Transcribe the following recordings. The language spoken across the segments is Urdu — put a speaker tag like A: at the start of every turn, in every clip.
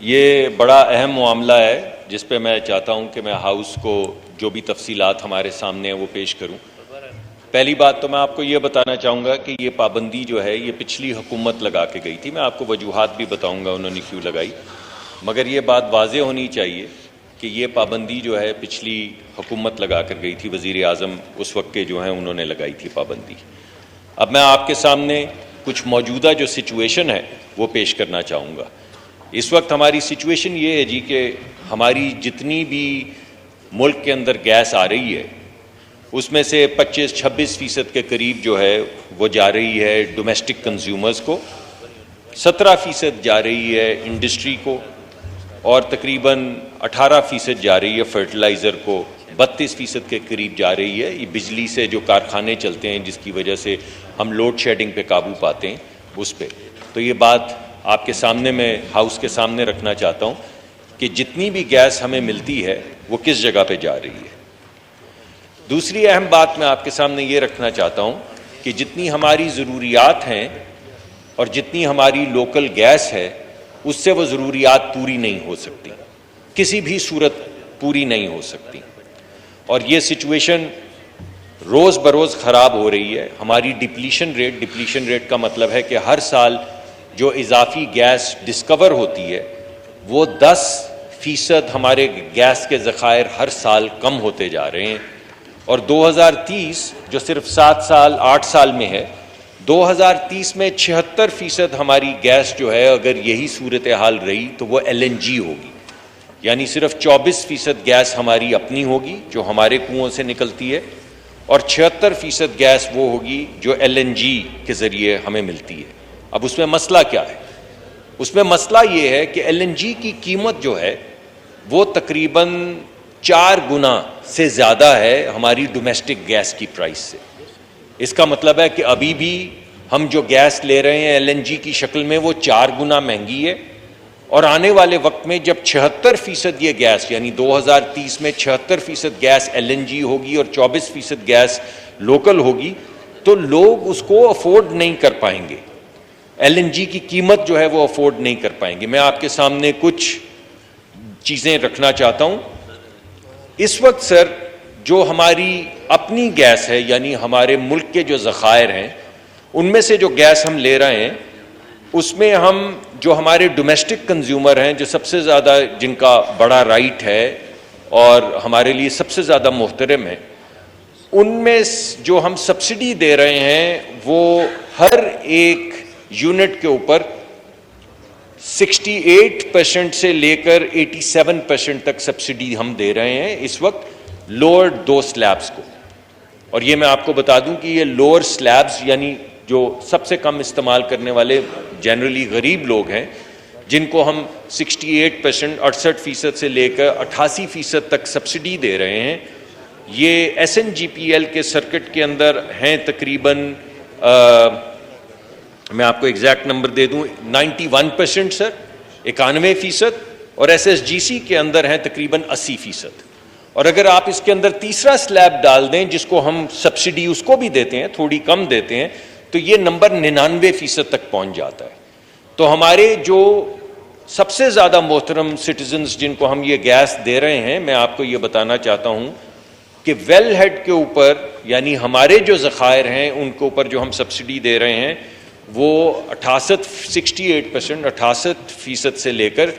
A: یہ بڑا اہم معاملہ ہے جس پہ میں چاہتا ہوں کہ میں ہاؤس کو جو بھی تفصیلات ہمارے سامنے ہیں وہ پیش کروں۔ پہلی بات تو میں آپ کو یہ بتانا چاہوں گا کہ یہ پابندی جو ہے یہ پچھلی حکومت لگا کے گئی تھی۔ میں آپ کو وجوہات بھی بتاؤں گا انہوں نے کیوں لگائی، مگر یہ بات واضح ہونی چاہیے کہ یہ پابندی جو ہے پچھلی حکومت لگا کر گئی تھی، وزیر اعظم اس وقت کے جو ہیں انہوں نے لگائی تھی پابندی۔ اب میں آپ کے سامنے کچھ موجودہ جو سچویشن ہے وہ پیش کرنا چاہوں گا۔ اس وقت ہماری سچویشن یہ ہے جی کہ ہماری جتنی بھی ملک کے اندر گیس آ رہی ہے اس میں سے 25-26% کے قریب جو ہے وہ جا رہی ہے ڈومیسٹک کنزیومرز کو، 17% جا رہی ہے انڈسٹری کو، اور تقریباً 18% جا رہی ہے فرٹیلائزر کو، 32% کے قریب جا رہی ہے یہ بجلی سے جو کارخانے چلتے ہیں جس کی وجہ سے ہم لوڈ شیڈنگ پہ قابو پاتے ہیں اس پہ۔ تو یہ بات آپ کے سامنے میں ہاؤس کے سامنے رکھنا چاہتا ہوں کہ جتنی بھی گیس ہمیں ملتی ہے وہ کس جگہ پہ جا رہی ہے۔ دوسری اہم بات میں آپ کے سامنے یہ رکھنا چاہتا ہوں کہ جتنی ہماری ضروریات ہیں اور جتنی ہماری لوکل گیس ہے اس سے وہ ضروریات پوری نہیں ہو سکتی، کسی بھی صورت پوری نہیں ہو سکتی، اور یہ سچویشن روز بروز خراب ہو رہی ہے۔ ہماری ڈپلیشن ریٹ کا مطلب ہے کہ ہر سال جو اضافی گیس ڈسکور ہوتی ہے وہ 10% ہمارے گیس کے ذخائر ہر سال کم ہوتے جا رہے ہیں، اور 2030 جو صرف 8 سال میں ہے، 2030 میں 76% ہماری گیس جو ہے اگر یہی صورتحال رہی تو وہ LNG ہوگی، یعنی صرف 24% گیس ہماری اپنی ہوگی جو ہمارے کنووں سے نکلتی ہے، اور 76% گیس وہ ہوگی جو LNG کے ذریعے ہمیں ملتی ہے۔ اب اس میں مسئلہ کیا ہے؟ اس میں مسئلہ یہ ہے کہ LNG کی قیمت جو ہے وہ تقریباً 4 گنا سے زیادہ ہے ہماری ڈومیسٹک گیس کی پرائس سے۔ اس کا مطلب ہے کہ ابھی بھی ہم جو گیس لے رہے ہیں LNG کی شکل میں وہ 4 گنا مہنگی ہے، اور آنے والے وقت میں جب 76% یہ گیس یعنی 2030 میں 76% گیس LNG ہوگی اور 24% گیس لوکل ہوگی تو لوگ اس کو افورڈ نہیں کر پائیں گے، LNG کی قیمت جو ہے وہ افورڈ نہیں کر پائیں گے۔ میں آپ کے سامنے کچھ چیزیں رکھنا چاہتا ہوں۔ اس وقت سر جو ہماری اپنی گیس ہے یعنی ہمارے ملک کے جو ذخائر ہیں ان میں سے جو گیس ہم لے رہے ہیں اس میں ہم جو ہمارے ڈومیسٹک کنزیومر ہیں جو سب سے زیادہ جن کا بڑا رائٹ ہے اور ہمارے لیے سب سے زیادہ محترم ہے، ان میں جو ہم سبسڈی دے رہے ہیں وہ ہر ایک یونٹ کے اوپر 68% سے لے کر 87% تک سبسڈی ہم دے رہے ہیں اس وقت لوور 2 سلیبز کو۔ اور یہ میں آپ کو بتا دوں کہ یہ لوور سلیبز یعنی جو سب سے کم استعمال کرنے والے جنرلی غریب لوگ ہیں جن کو ہم 68% سے لے کر 88% تک سبسڈی دے رہے ہیں، یہ SNGPL کے سرکٹ کے اندر ہیں تقریباً میں آپ کو ایگزیکٹ نمبر دے دوں 91% سر 91%، اور SSGC کے اندر ہیں تقریباً 80%۔ اور اگر آپ اس کے اندر تیسرا سلیب ڈال دیں جس کو ہم سبسڈی اس کو بھی دیتے ہیں تھوڑی کم دیتے ہیں تو یہ نمبر 99% تک پہنچ جاتا ہے۔ تو ہمارے جو سب سے زیادہ محترم سٹیزنز جن کو ہم یہ گیس دے رہے ہیں، میں آپ کو یہ بتانا چاہتا ہوں کہ ویل ہیڈ کے اوپر یعنی ہمارے جو ذخائر ہیں ان کے اوپر جو ہم سبسڈی دے رہے ہیں وہ 68% سے لے کر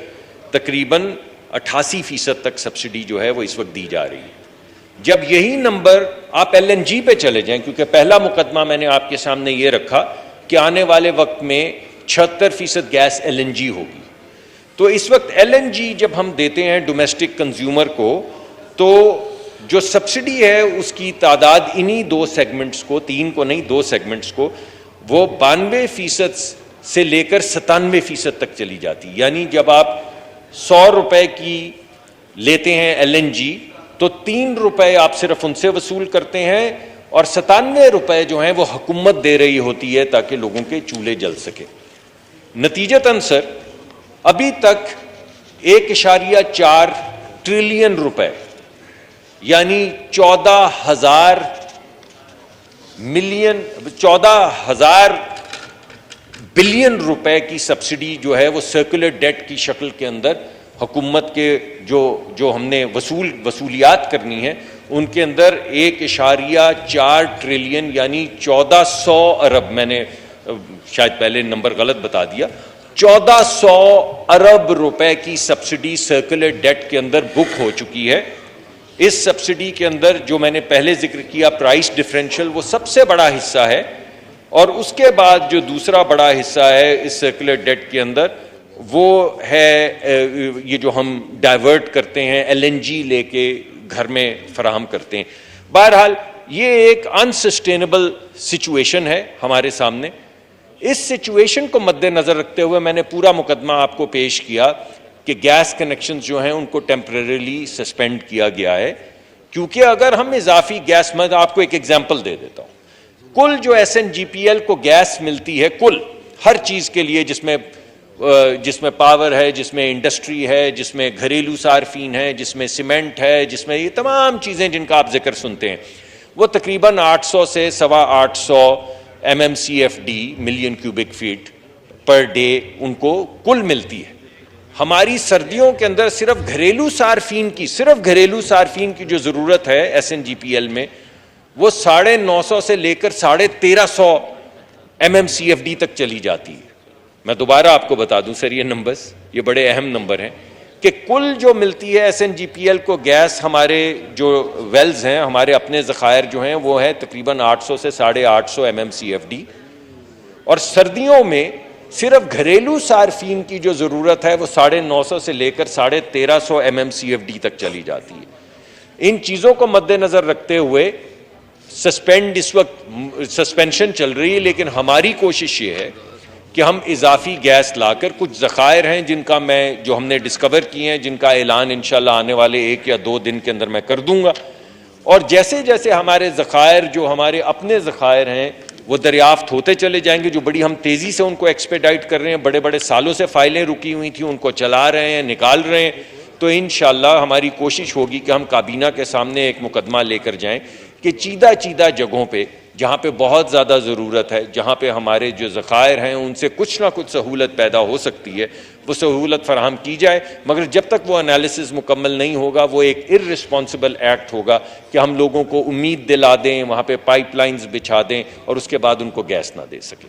A: تقریباً 88% تک سبسڈی جو ہے وہ اس وقت دی جا رہی ہے۔ جب یہی نمبر آپ LNG پہ چلے جائیں، کیونکہ پہلا مقدمہ میں نے آپ کے سامنے یہ رکھا کہ آنے والے وقت میں 76% گیس LNG ہوگی، تو اس وقت LNG جب ہم دیتے ہیں ڈومیسٹک کنزیومر کو تو جو سبسڈی ہے اس کی تعداد انہی 2 سیگمنٹس کو، 3 کو نہیں 2 سیگمنٹس کو، وہ 92% سے لے کر 97% تک چلی جاتی، یعنی جب آپ 100 روپے کی لیتے ہیں LNG تو 3 روپے آپ صرف ان سے وصول کرتے ہیں اور 97 روپے جو ہیں وہ حکومت دے رہی ہوتی ہے تاکہ لوگوں کے چولہے جل سکے۔ نتیجتاً سر ابھی تک 1.4 ٹریلین روپے یعنی 14,000 بلین روپے کی سبسڈی جو ہے وہ سرکولر ڈیٹ کی شکل کے اندر حکومت کے جو ہم نے وصولیات کرنی ہے ان کے اندر 1.4 ٹریلین یعنی 1400 ارب، میں نے شاید پہلے نمبر غلط بتا دیا، 1400 ارب روپے کی سبسڈی سرکولر ڈیٹ کے اندر بک ہو چکی ہے۔ اس سبسڈی کے اندر جو میں نے پہلے ذکر کیا پرائس ڈفرینشل وہ سب سے بڑا حصہ ہے، اور اس کے بعد جو دوسرا بڑا حصہ ہے اس سرکولر ڈیٹ کے اندر وہ ہے یہ جو ہم ڈائیورٹ کرتے ہیں LNG لے کے گھر میں فراہم کرتے ہیں۔ بہرحال یہ ایک انسسٹینیبل سچویشن ہے ہمارے سامنے۔ اس سچویشن کو مد نظر رکھتے ہوئے میں نے پورا مقدمہ آپ کو پیش کیا کہ گیس کنیکشنز جو ہیں ان کو ٹیمپریریلی سسپینڈ کیا گیا ہے، کیونکہ اگر ہم اضافی گیس، میں آپ کو ایک ایگزامپل دے دیتا ہوں، کل جو SNGPL کو گیس ملتی ہے کل ہر چیز کے لیے، جس میں پاور ہے، جس میں انڈسٹری ہے، جس میں گھریلو صارفین ہے، جس میں سیمنٹ ہے، جس میں یہ تمام چیزیں جن کا آپ ذکر سنتے ہیں، وہ تقریباً 800 سے 850 MMCFD million cubic feet per day ان کو کل ملتی ہے۔ ہماری سردیوں کے اندر صرف گھریلو صارفین کی جو ضرورت ہے SNGPL میں وہ 950 سے لے کر 1350 MMCFD تک چلی جاتی ہے۔ میں دوبارہ آپ کو بتا دوں سر، یہ نمبرز یہ بڑے اہم نمبر ہیں کہ کل جو ملتی ہے SNGPL کو گیس، ہمارے جو ویلز ہیں، ہمارے اپنے ذخائر جو ہیں وہ ہے تقریباً 800 سے 850 MMCFD، اور سردیوں میں صرف گھریلو صارفین کی جو ضرورت ہے وہ 950 سے لے کر 1350 MMCFD تک چلی جاتی ہے۔ ان چیزوں کو مد نظر رکھتے ہوئے اس وقت سسپینشن چل رہی ہے، لیکن ہماری کوشش یہ ہے کہ ہم اضافی گیس لا کر، کچھ ذخائر ہیں جن کا جو ہم نے ڈسکور کیے ہیں، جن کا اعلان انشاءاللہ آنے والے 1 یا 2 دن کے اندر میں کر دوں گا، اور جیسے جیسے ہمارے ذخائر جو ہمارے اپنے ذخائر ہیں وہ دریافت ہوتے چلے جائیں گے، جو بڑی ہم تیزی سے ان کو ایکسپیڈائٹ کر رہے ہیں، بڑے بڑے سالوں سے فائلیں رکی ہوئی تھیں ان کو چلا رہے ہیں، نکال رہے ہیں، تو انشاءاللہ ہماری کوشش ہوگی کہ ہم کابینہ کے سامنے ایک مقدمہ لے کر جائیں کہ چیدہ جگہوں پہ جہاں پہ بہت زیادہ ضرورت ہے، جہاں پہ ہمارے جو ذخائر ہیں ان سے کچھ نہ کچھ سہولت پیدا ہو سکتی ہے، وہ سہولت فراہم کی جائے۔ مگر جب تک وہ انالیسز مکمل نہیں ہوگا وہ ایک ارسپانسبل ایکٹ ہوگا کہ ہم لوگوں کو امید دلا دیں، وہاں پہ پائپ لائنز بچھا دیں اور اس کے بعد ان کو گیس نہ دے سکیں۔